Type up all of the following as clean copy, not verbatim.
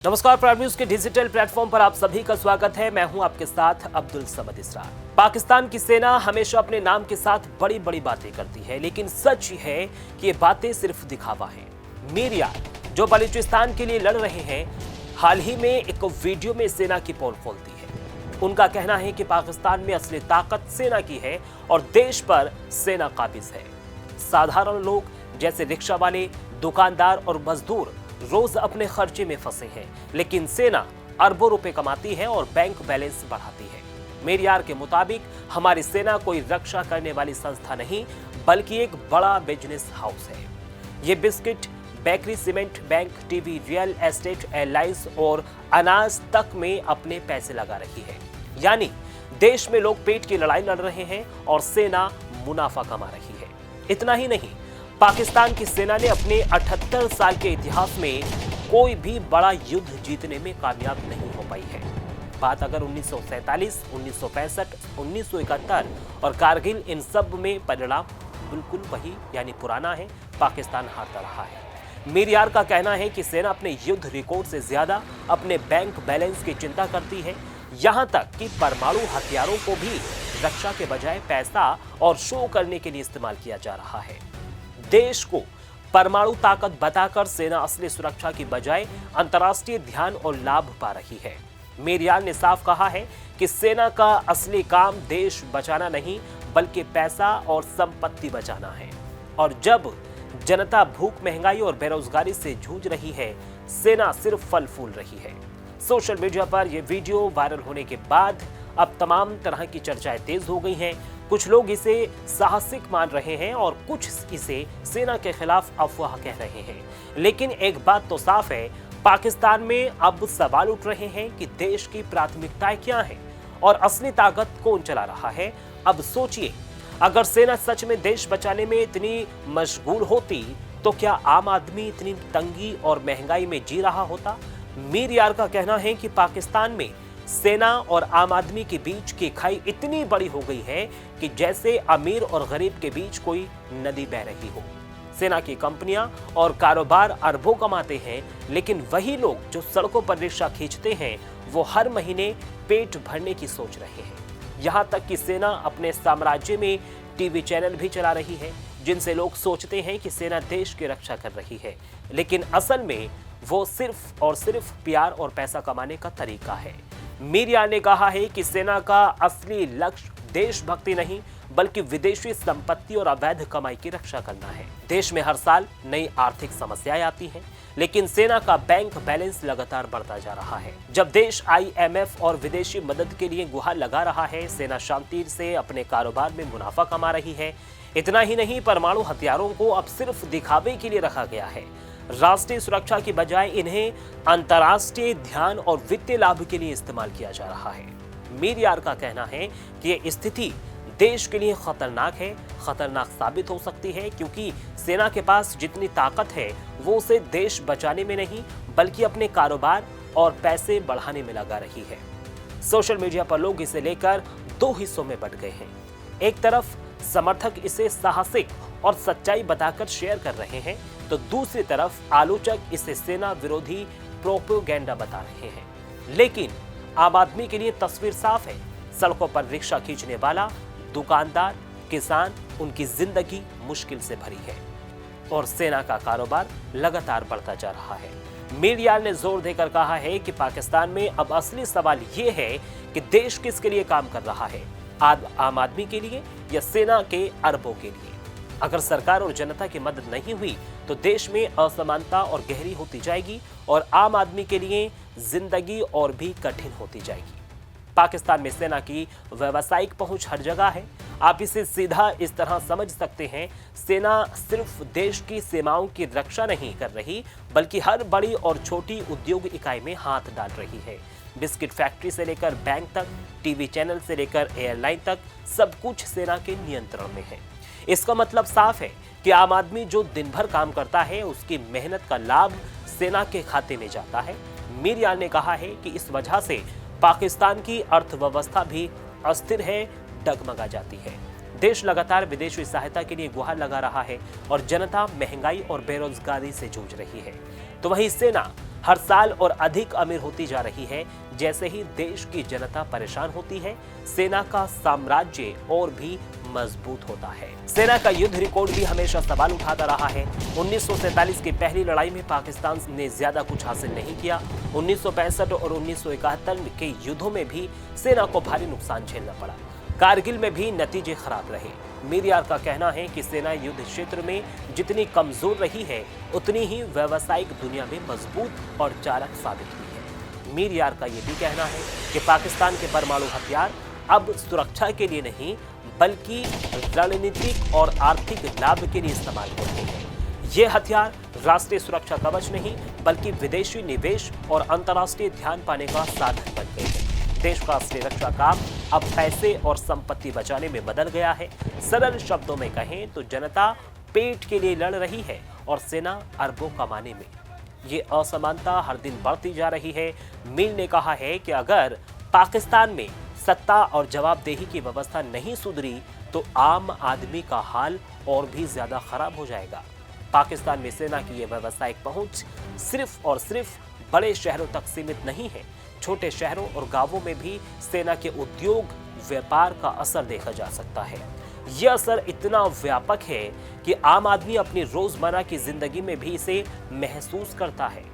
नमस्कार, prime news के digital platform पर आप सभी का स्वागत है। मैं हूं आपके साथ अब्दुल समद इसरार। पाकिस्तान की सेना हमेशा अपने नाम के साथ बड़ी बड़ी बातें करती है, लेकिन सच है कि ये बातें सिर्फ दिखावा है। मीर यार जो बलूचिस्तान के लिए लड़ रहे हैं, हाल ही में एक वीडियो में सेना की पोल खोलती है। उनका कहना है कि पाकिस्तान में असली ताकत सेना की है और देश पर सेना काबिज है। साधारण लोग जैसे रिक्शा वाले, दुकानदार और मजदूर रोज अपने खर्चे में फंसे हैं, लेकिन सेना अरबों रुपए कमाती है और बैंक बैलेंस बढ़ाती है। मीर यार के मुताबिक हमारी सेना कोई रक्षा करने वाली संस्था नहीं, बल्कि एक बड़ा बिजनेस हाउस है। ये biscuit, bakery, cement, bank, TV, real estate, airlines और अनाज तक में अपने पैसे लगा रही है। यानी देश में लोग पेट की लड़ाई लड़ रहे हैं और सेना मुनाफा कमा रही है। इतना ही नहीं, पाकिस्तान की सेना ने अपने 78 साल के इतिहास में कोई भी बड़ा युद्ध जीतने में कामयाब नहीं हो पाई है। बात अगर 1947, 1965, 1971 और कारगिल, इन सब में परिणाम बिल्कुल वही यानी पुराना है। पाकिस्तान हारता रहा है। मीर यार का कहना है कि सेना अपने युद्ध रिकॉर्ड से ज्यादा अपने बैंक बैलेंस की चिंता करती है। यहां तक कि परमाणु हथियारों को भी रक्षा के बजाय पैसा और शो करने के लिए इस्तेमाल किया जा रहा है। देश को परमाणु ताकत बताकर सेना असली सुरक्षा की बजाय अंतर्राष्ट्रीय ध्यान और लाभ पा रही है। मीर यार ने साफ कहा है कि सेना का असली काम देश बचाना नहीं, बल्कि पैसा और संपत्ति बचाना है। और जब जनता भूख, महंगाई और बेरोजगारी से जूझ रही है, सेना सिर्फ फल फूल रही है। सोशल मीडिया पर यह वीडियो वायरल होने के बाद अब तमाम तरह की चर्चाएं तेज हो गई हैं। कुछ लोग इसे साहसिक मान रहे हैं और कुछ इसे सेना के खिलाफ अफवाह कह रहे हैं। लेकिन एक बात तो साफ है, पाकिस्तान में अब सवाल उठ रहे हैं कि देश की प्राथमिकताएं क्या हैं और असली ताकत कौन चला रहा है। अब सोचिए, अगर सेना सच में देश बचाने में इतनी मशगूल होती तो क्या आम आदमी इतनी तंगी और महंगाई में जी रहा होता? मीर यार का कहना है कि पाकिस्तान में सेना और आम आदमी के बीच की खाई इतनी बड़ी हो गई है कि जैसे अमीर और गरीब के बीच कोई नदी बह रही हो। सेना की कंपनियां और कारोबार अरबों कमाते हैं, लेकिन वही लोग जो सड़कों पर रिक्शा खींचते हैं, वो हर महीने पेट भरने की सोच रहे हैं। यहां तक कि सेना अपने साम्राज्य में टीवी चैनल भी चला रही है, जिनसे लोग सोचते हैं कि सेना देश की रक्षा कर रही है, लेकिन असल में वो सिर्फ और सिर्फ प्यार और पैसा कमाने का तरीका है। मीर यार ने कहा है कि सेना का असली लक्ष्य देशभक्ति नहीं, बल्कि विदेशी संपत्ति और अवैध कमाई की रक्षा करना है। देश में हर साल नई आर्थिक समस्याएं आती हैं, लेकिन सेना का बैंक बैलेंस लगातार बढ़ता जा रहा है। जब देश IMF और विदेशी मदद के लिए गुहार लगा रहा है, सेना शांति से अपने कारोबार में मुनाफा कमा रही है। इतना ही नहीं, परमाणु हथियारों को अब सिर्फ दिखावे के लिए रखा गया है। राष्ट्रीय सुरक्षा की बजाय इन्हें अंतर्राष्ट्रीय ध्यान और वित्तीय लाभ के लिए इस्तेमाल किया जा रहा है। मीर यार का कहना है कि ये स्थिति देश के लिए खतरनाक साबित हो सकती है, क्योंकि सेना के पास जितनी ताकत है वो उसे देश बचाने में नहीं, बल्कि अपने कारोबार और पैसे बढ़ाने में लगा रही है। सोशल मीडिया पर लोग इसे लेकर दो हिस्सों में बंट गए हैं। एक तरफ समर्थक इसे साहसिक और सच्चाई बताकर शेयर कर रहे हैं, तो दूसरी तरफ आलोचक इसे सेना विरोधी प्रोपेगेंडा बता रहे हैं। लेकिन आम आदमी के लिए तस्वीर साफ है। सड़कों पर रिक्शा खींचने वाला, दुकानदार, किसान, उनकी जिंदगी मुश्किल से भरी है और सेना का कारोबार लगातार बढ़ता जा रहा है। मीर यार ने जोर देकर कहा है कि पाकिस्तान में अब असली सवाल ये है कि देश किसके लिए काम कर रहा है, आम आदमी के लिए या सेना के अरबों के लिए। अगर सरकार और जनता की मदद नहीं हुई तो देश में असमानता और गहरी होती जाएगी और आम आदमी के लिए जिंदगी और भी कठिन होती जाएगी। पाकिस्तान में सेना की व्यावसायिक पहुंच हर जगह है। आप इसे सीधा इस तरह समझ सकते हैं, सेना सिर्फ देश की सीमाओं की रक्षा नहीं कर रही, बल्कि हर बड़ी और छोटी उद्योग इकाई में हाथ डाल रही है। बिस्किट फैक्ट्री से लेकर बैंक तक, टीवी चैनल से लेकर एयरलाइन तक, सब कुछ सेना के नियंत्रण में है। इसका मतलब साफ है कि आम आदमी जो दिन भर काम करता है, उसकी मेहनत का लाभ सेना के खाते में जाता है। मीर यार ने कहा है कि इस वजह से पाकिस्तान की अर्थव्यवस्था भी अस्थिर है, डगमगा जाती है। देश लगातार विदेशी सहायता के लिए गुहार लगा रहा है और जनता महंगाई और बेरोजगारी से जूझ रही है। तो वहीं सेना हर साल और अधिक अमीर होती जा रही है। जैसे ही देश की जनता परेशान होती है, सेना का साम्राज्य और भी मजबूत होता है। सेना का युद्ध रिकॉर्ड भी हमेशा सवाल उठाता रहा है। 1947 की पहली लड़ाई में पाकिस्तान ने ज्यादा कुछ हासिल नहीं किया। 1965 और 1971 के युद्धों में भी सेना को भारी नुकसान झेलना पड़ा। कारगिल में भी नतीजे खराब रहे। मीर यार का कहना है कि सेना युद्ध क्षेत्र में जितनी कमजोर रही है, उतनी ही व्यावसायिक दुनिया में मजबूत और चालाक साबित हुई है। मीर यार का यह भी कहना है कि पाकिस्तान के परमाणु हथियार अब सुरक्षा के लिए नहीं, बल्कि रणनीतिक और आर्थिक लाभ के लिए इस्तेमाल होते हैं। ये हथियार राष्ट्रीय सुरक्षा कवच नहीं, बल्कि विदेशी निवेश और अंतर्राष्ट्रीय ध्यान पाने का साधन बन गए हैं। देश का असली रक्षा काम अब पैसे और संपत्ति बचाने में बदल गया है। सरल शब्दों में कहें तो जनता पेट के लिए लड़ रही है और सेना अरबों कमाने में। ये असमानता हर दिन बढ़ती जा रही है। मीर ने कहा है कि अगर पाकिस्तान में सत्ता और जवाबदेही की व्यवस्था नहीं सुधरी तो आम आदमी का हाल और भी ज्यादा खराब हो जाएगा। पाकिस्तान में सेना की यह व्यावसायिक पहुंच सिर्फ और सिर्फ बड़े शहरों तक सीमित नहीं है। छोटे शहरों और गांवों में भी सेना के उद्योग व्यापार का असर देखा जा सकता है। यह असर इतना व्यापक है कि आम आदमी अपनी रोजमर्रा की जिंदगी में भी इसे महसूस करता है।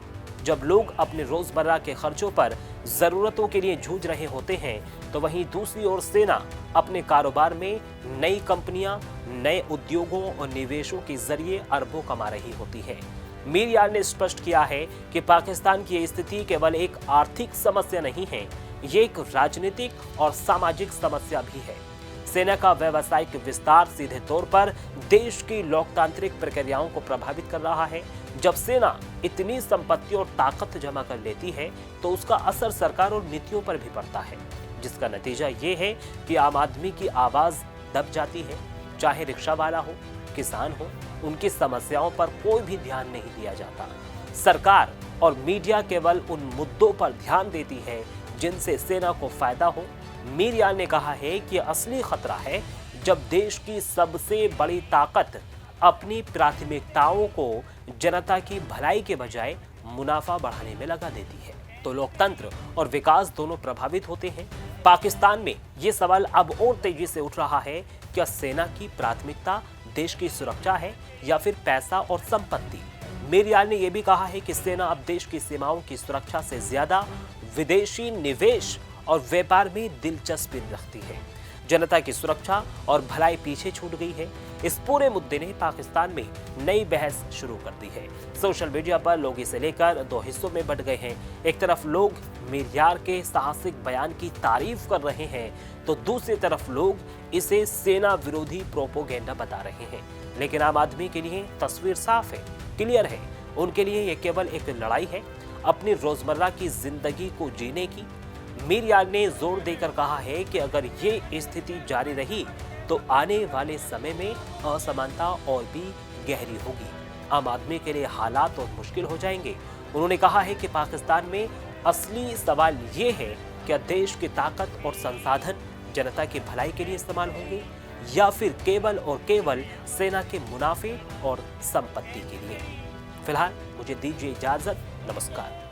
जब लोग अपने रोजमर्रा के खर्चों पर जरूरतों के लिए जूझ रहे होते हैं, तो वहीं दूसरी ओर सेना अपने कारोबार में नई कंपनियां, नए उद्योगों और निवेशों के जरिए अरबों कमा रही होती है। मीर यार ने स्पष्ट किया है कि पाकिस्तान की स्थिति केवल एक आर्थिक समस्या नहीं है, ये एक राजनीतिक और सामाजिक समस्या भी है। सेना का व्यावसायिक विस्तार सीधे तौर पर देश की लोकतांत्रिक प्रक्रियाओं को प्रभावित कर रहा है। जब सेना इतनी संपत्ति और ताकत जमा कर लेती है, तो उसका असर सरकार और नीतियों पर भी पड़ता है, जिसका नतीजा ये है कि आम आदमी की आवाज दब जाती है। चाहे रिक्शा वाला हो, किसान हो, उनकी समस्याओं पर कोई भी ध्यान नहीं दिया जाता। सरकार और मीडिया केवल उन मुद्दों पर ध्यान देती है जिनसे सेना को फायदा हो। मीर यार ने कहा है कि असली खतरा है जब देश की सबसे बड़ी ताकत अपनी प्राथमिकताओं को जनता की भलाई के बजाय मुनाफा बढ़ाने में लगा देती है, तो लोकतंत्र और विकास दोनों प्रभावित होते हैं। पाकिस्तान में ये सवाल अब और तेजी से उठ रहा है, क्या सेना की प्राथमिकता देश की सुरक्षा है या फिर पैसा और संपत्ति। मीर यार ने यह भी कहा है कि सेना अब देश की सीमाओं की सुरक्षा से ज्यादा विदेशी निवेश और व्यापार में दिलचस्पी रखती है। जनता की सुरक्षा और भलाई पीछे छूट गई है। इस पूरे मुद्दे ने पाकिस्तान में नई बहस शुरू कर दी है। सोशल मीडिया पर लोग इसे लेकर दो हिस्सों में बंट गए हैं। एक तरफ लोग मीर यार के साहसिक बयान की तारीफ कर रहे हैं, तो दूसरी तरफ लोग इसे सेना विरोधी प्रोपोगेंडा बता रहे हैं। लेकिन आम आदमी के लिए तस्वीर साफ है, क्लियर है। उनके लिए यह केवल एक लड़ाई है अपनी रोजमर्रा की जिंदगी को जीने की। मीर यार ने जोर देकर कहा है कि अगर ये स्थिति जारी रही तो आने वाले समय में असमानता और भी गहरी होगी। आम आदमी के लिए हालात और मुश्किल हो जाएंगे। उन्होंने कहा है कि पाकिस्तान में असली सवाल ये है, क्या देश की ताकत और संसाधन जनता की भलाई के लिए इस्तेमाल होंगे या फिर केवल और केवल सेना के मुनाफे और संपत्ति के लिए। फिलहाल मुझे दीजिए इजाजत। नमस्कार।